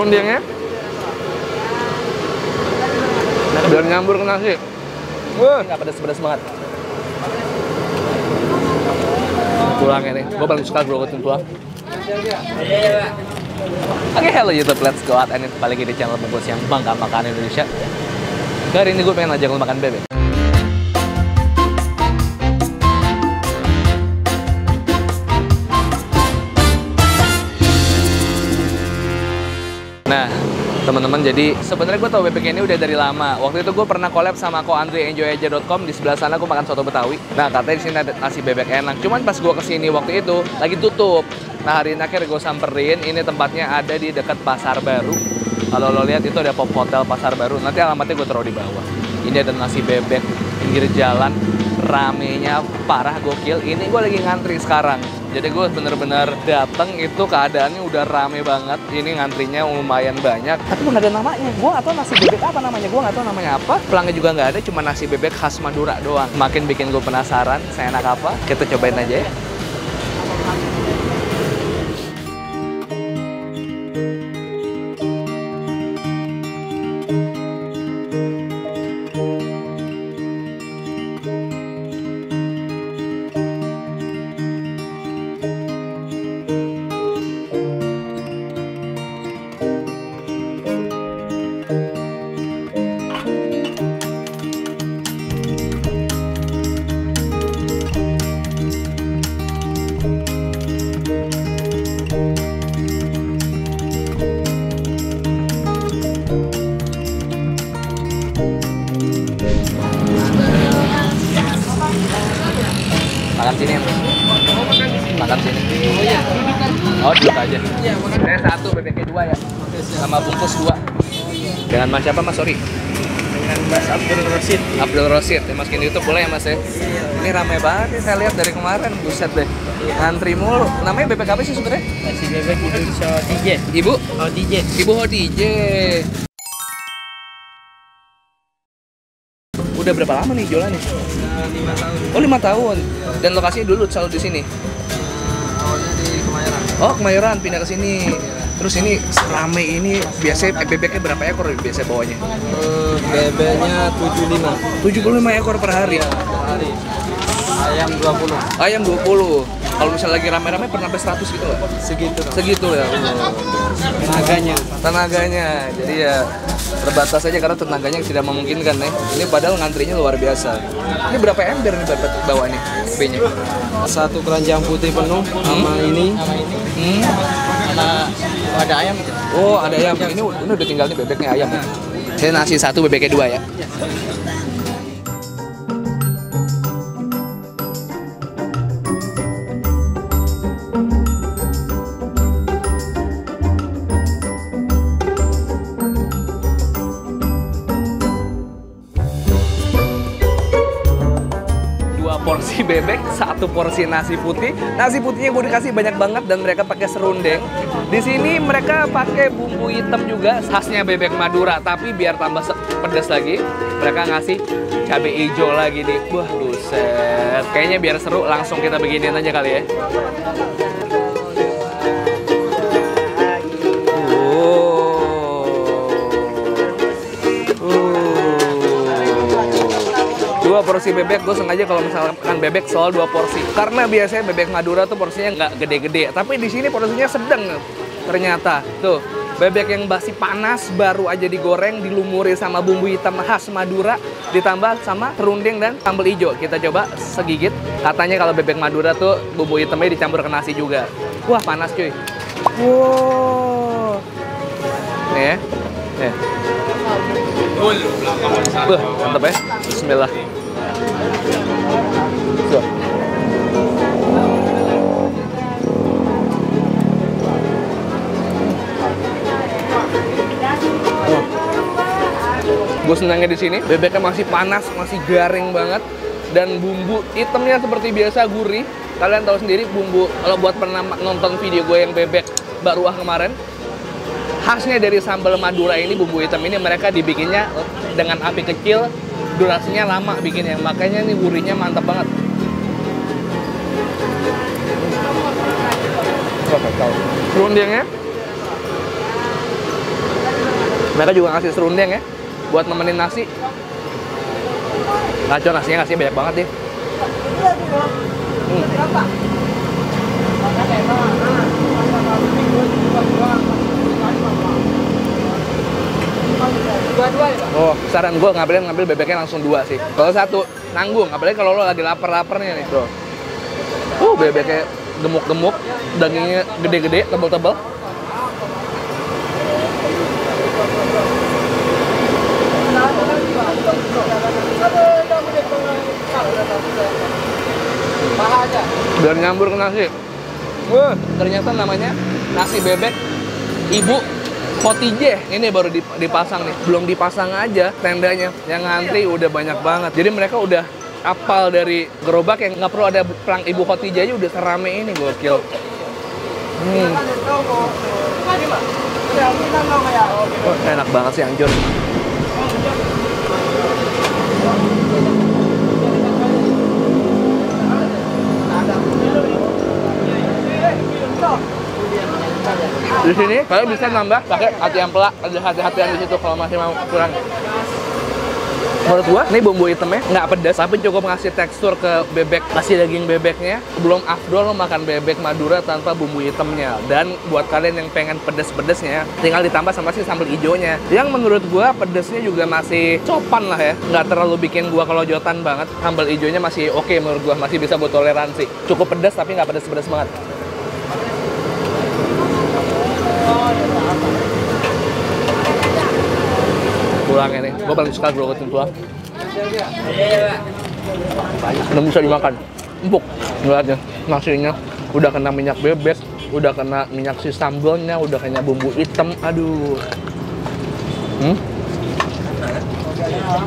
serundengnya biar nyambur ke nasi. Nggak pedas-pedas banget. Tulangnya nih, gue paling suka grogotin tulang. Oke, hello YouTube, let's go out and balik lagi di channel Bungkus yang bangga makan Indonesia. Hari ini gue pengen ngajak lo makan bebek. Nah, teman-teman, jadi sebenarnya gue tau bebek ini udah dari lama. Waktu itu gue pernah collab sama Ko Andri enjoyaja.com. Di sebelah sana gue makan soto Betawi. Nah, katanya di sini ada nasi bebek enak. Cuman pas gue kesini waktu itu lagi tutup. Nah, hari ini akhirnya gue samperin. Ini tempatnya ada di dekat Pasar Baru. Kalau lo lihat itu ada Pop Hotel Pasar Baru. Nanti alamatnya gue taruh di bawah. Ini ada nasi bebek pinggir jalan. Ramenya parah gokil. Ini gue lagi ngantri sekarang. Jadi gue bener-bener dateng itu keadaannya udah rame banget. Ini ngantrinya lumayan banyak. Tapi nggak ada namanya. Gue nggak tahu nasi bebek apa namanya. Gue nggak tahu namanya apa. Pelangnya juga nggak ada. Cuma nasi bebek khas Madura doang. Makin bikin gue penasaran. Seenak apa? Kita cobain aja ya. Makan sini, makan sini. Oh, duduk aja. Saya satu, bebeknya dua ya, sama bungkus dua. Dengan Mas siapa Mas? Sorry. Dengan Mas Abdul Rosid. Abdul Rosid, ya Mas di YouTube boleh ya Mas ya? Ini ramai banget nih, saya lihat dari kemarin, buset deh. Ngantri mulu. Namanya bebek apa sih sebenarnya? Nasi bebek Ibu Hodije. Ibu? Hodije. Ibu Hodije. Udah berapa lama nih jualan nih? 5 tahun. Oh, 5 tahun. Dan lokasinya dulu selalu di sini. Awalnya di Kemayoran. Oh, Kemayoran pindah ke sini. Terus ini rame ini biasanya bebeknya berapa ekor biasanya bawanya? Bebeknya 75. 75 ekor per hari. Per hari. Ayam 20. Ayam 20. Kalau misalnya lagi rame-rame pernah sampai 100 gitu nggak? Segitu. Segitu ya. Tenaganya. Jadi ya terbatas aja karena tenaganya tidak memungkinkan nih. Ini padahal ngantrinya luar biasa. Ini berapa ember nih bawa nih B-nya? Satu keranjang putih penuh sama ini. Ada ayam. Oh, ada ayam. Ini udah tinggal nih bebeknya ayam ya. Saya nasi satu, bebeknya dua ya. Porsi bebek, satu porsi nasi putih. Nasi putihnya gue dikasih banyak banget dan mereka pakai serundeng. Di sini mereka pakai bumbu hitam juga, khasnya bebek Madura. Tapi biar tambah pedas lagi, mereka ngasih cabai hijau lagi nih. Wah, buset. Kayaknya biar seru, langsung kita beginiin aja kali ya. Dua porsi bebek, gue sengaja kalau misalkan makan bebek selalu 2 porsi. Karena biasanya bebek Madura tuh porsinya nggak gede-gede. Tapi di sini porsinya sedang ternyata. Tuh, bebek yang masih panas, baru aja digoreng, dilumuri sama bumbu hitam khas Madura, ditambah sama serundeng dan sambal hijau. Kita coba segigit. Katanya kalau bebek Madura tuh bumbu hitamnya dicampur ke nasi juga. Wah, panas cuy. Wow. Nih ya. Nih. Mantap ya. Bismillah. So. Gue senangnya di sini, bebeknya masih panas, masih garing banget, dan bumbu hitamnya seperti biasa gurih. Kalian tahu sendiri bumbu, kalau buat pernah nonton video gue yang bebek Baruah kemarin, khasnya dari sambal Madura ini, bumbu hitam ini mereka dibikinnya dengan api kecil, durasinya lama bikinnya, makanya ini gurihnya mantap banget. Serundengnya Mereka juga ngasih serundeng ya, buat nemenin nasi. Ngaco, nasinya ngasih banyak banget deh. Oh, saran gue ngambil bebeknya langsung 2 sih. Kalau 1 nanggung, apalagi kalau lo lagi lapar-laparnya nih, bro. Bebeknya gemuk-gemuk, dagingnya gede-gede, tebal-tebal. Biar nyambur ke nasi. Ternyata namanya nasi bebek Ibu Khotijah. Ini baru dipasang nih, belum dipasang aja tendanya. Yang ngantri udah banyak banget. Jadi mereka udah apal dari gerobak yang nggak perlu ada pelang Ibu Khotijah aja udah serame ini, gokil. Enak banget sih Anjur. Di sini kalian bisa nambah pakai hati ampela, ada hati-hatian di situ kalau masih mau kurang. Menurut gua, ini bumbu hitamnya nggak pedas, tapi cukup ngasih tekstur ke bebek, ngasih daging bebeknya. Belum afdol lo makan bebek Madura tanpa bumbu hitamnya. Dan buat kalian yang pengen pedes-pedesnya, tinggal ditambah sama si sambal hijaunya. Yang menurut gua pedesnya juga masih copan lah ya, nggak terlalu bikin gua kelojotan banget. Sambal hijaunya masih oke menurut gua, masih bisa buat toleransi. Cukup pedas tapi nggak pedes-pedes banget. Tulangnya nih, gue paling suka grogotin tulang. Belum bisa dimakan, empuk. Ngeliatnya, nasinya udah kena minyak bebek, udah kena minyak si sambalnya, udah kena bumbu hitam. Aduh.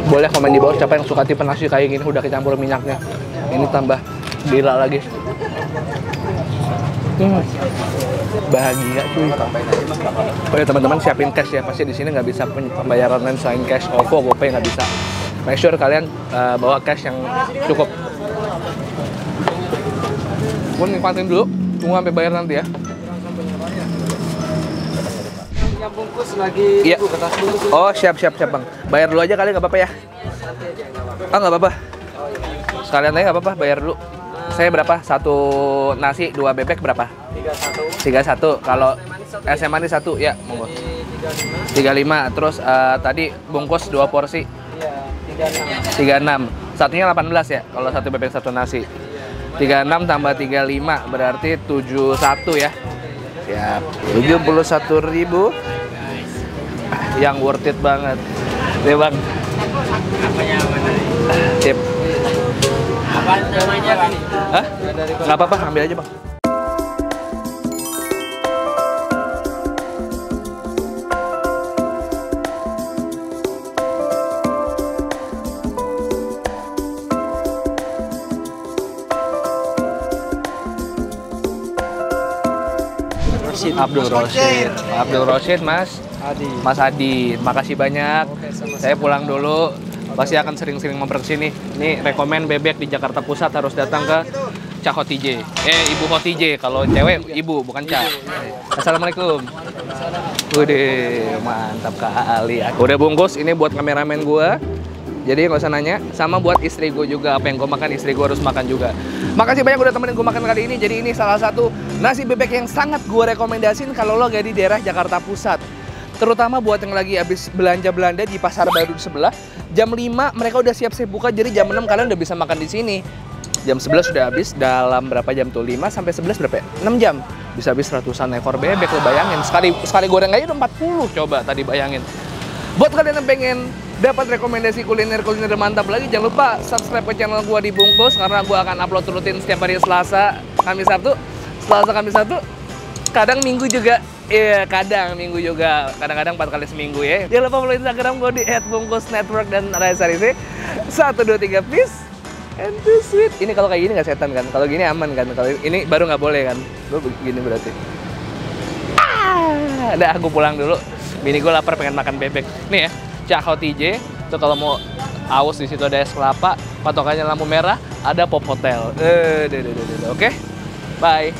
Boleh komen di bawah siapa yang suka tipe nasi kayak gini, udah kecampur minyaknya. Ini tambah gila lagi. Bahagia cuy. Oh ya teman-teman, siapin cash ya, pasti di sini nggak bisa pembayaran lain selain cash. OVO, GoPay nggak bisa. Make sure kalian bawa cash yang cukup. Gue nikmatin dulu, tunggu sampai bayar nanti ya. Yang bungkus lagi iya. Kertas bungkus. Oh siap bang. Bayar dulu aja kali, nggak apa-apa ya? Oh nggak apa-apa. Sekalian aja nggak apa-apa, bayar dulu. Saya berapa? 1 nasi, 2 bebek berapa? 31. Kalau es manis 1 ya, monggo. 35. Terus tadi bungkus 2 porsi. Iya, 36. Satunya 18 ya. Kalau 1 bebek 1 nasi. 36 tambah 35 berarti 71 ya. Siap. 71.000. Yang worth it banget. Nih bang. Sip. Apa namanya ini? Hah? Nggak apa-apa, ambil aja bang. Abdul Roshid, Mas Adi. Makasih banyak. Saya pulang dulu. Pasti akan sering-sering mampir kesini. Ini rekomen bebek di Jakarta Pusat harus datang ke Cak Khotijah. Ibu Khotijah. Kalau cewek ibu, bukan Cak. Assalamualaikum. Udah mantap kali. Udah bungkus. Ini buat kameramen gua. Jadi nggak usah nanya. Sama buat istri gue juga. Apa yang gue makan, istri gue harus makan juga. Makasih banyak udah temenin gue makan kali ini. Jadi ini salah satu nasi bebek yang sangat gue rekomendasiin kalau lo gak di daerah Jakarta Pusat. Terutama buat yang lagi habis belanja di Pasar Baru di sebelah. Jam 5 mereka udah siap-siap buka, jadi jam 6 kalian udah bisa makan di sini. Jam 11 sudah habis, dalam berapa jam tuh? 5 sampai 11 berapa ya? 6 jam. Bisa habis ratusan ekor bebek, lo bayangin. Sekali goreng aja udah 40 coba tadi bayangin. Buat kalian yang pengen dapat rekomendasi kuliner mantap lagi, jangan lupa subscribe ke channel gua di Bungkus karena gua akan upload rutin setiap hari Selasa, Kamis, Sabtu. Selasa, Kamis, Sabtu. Kadang Minggu juga. Iya, kadang Minggu juga. Kadang-kadang 4 kali seminggu ya. Jangan lupa follow Instagram gue di @bungkusnetwork dan Raisa Rizky. 1, 2, 3 peace and too sweet. Ini kalau kayak gini nggak setan kan? Kalau gini aman kan? Kalau ini baru nggak boleh kan? Gue begini berarti. Udah aku pulang dulu. Bini gue lapar pengen makan bebek. Nih ya, Cak Khotijah. Tuh kalau mau aus di situ ada es kelapa, patokannya lampu merah, ada Pop Hotel. Oke? Bye.